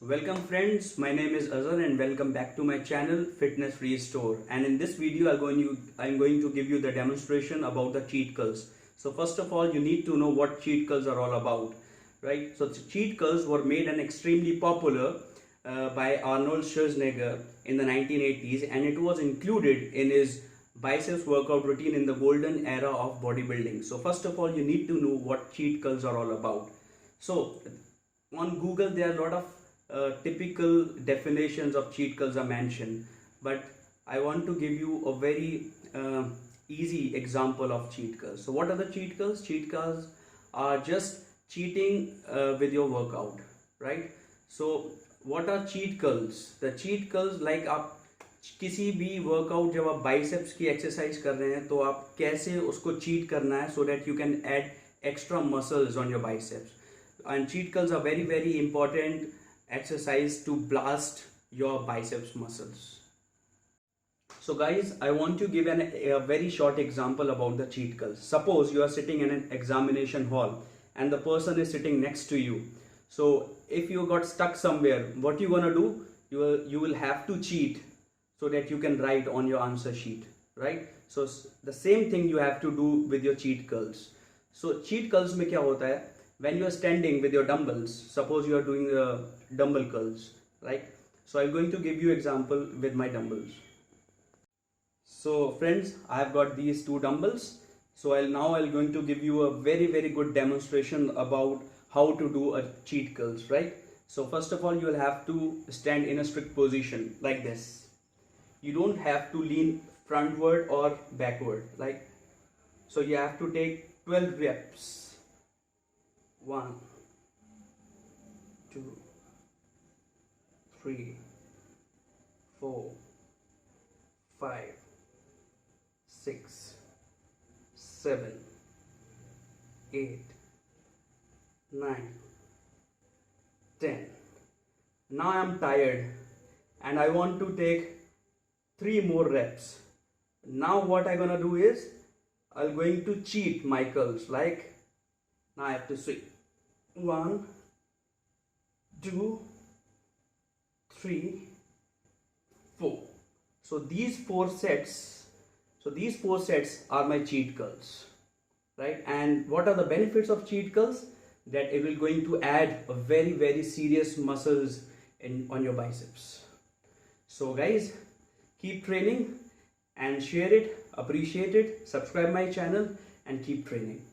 Welcome friends, my name is Azhar and welcome back to my channel Fitness Free Store. And in this video I'm going to give you the demonstration about the cheat codes. So first of all, you need to know what cheat codes are all about, right? So cheat codes were made and extremely popular by Arnold Schwarzenegger in the 1980s, and it was included in his biceps workout routine in the golden era of bodybuilding. So first of all, you need to know what cheat codes are all about. So on Google there are a lot of typical definitions of cheat codes are mentioned, but I want to give you a very easy example of cheat codes. So what are the cheat codes? Cheat codes are just cheating with your workout, right? So what are cheat codes? The cheat codes, like आप किसी भी workout जब आप biceps की exercise कर रहे हैं तो आप कैसे उसको चीट करना है so that you can add extra muscles on your biceps. And cheat codes are very important exercise to blast your biceps muscles. So guys, I want to give a very short example about the cheat codes. Suppose you are sitting in an examination hall and the person is sitting next to you. So if you got stuck somewhere, what you gonna do? You will have to cheat so that you can write on your answer sheet, right? So the same thing you have to do with your cheat codes. So cheat codes में क्या होता है? When you are standing with your dumbbells, suppose you are doing dumbbell curls, right? So I'm going to give you example with my dumbbells. So friends, I have got these two dumbbells. So I'll going to give you a very good demonstration about how to do a cheat curls, right? So first of all, you will have to stand in a strict position like this. You don't have to lean frontward or backward, like so. You have to take 12 reps. 1, 2, 3, 4, 5, 6, 7, 8, 9, 10. Now I am tired and I want to take 3 more reps. Now what I'm gonna do is I'm going to cheat my curls. Like now I have to swing 1, 2, 3, 4. So these four sets are my cheat curls, right? And what are the benefits of cheat curls? That it will going to add a very serious muscles on your biceps. So guys, keep training and share it, appreciate it, subscribe my channel and keep training.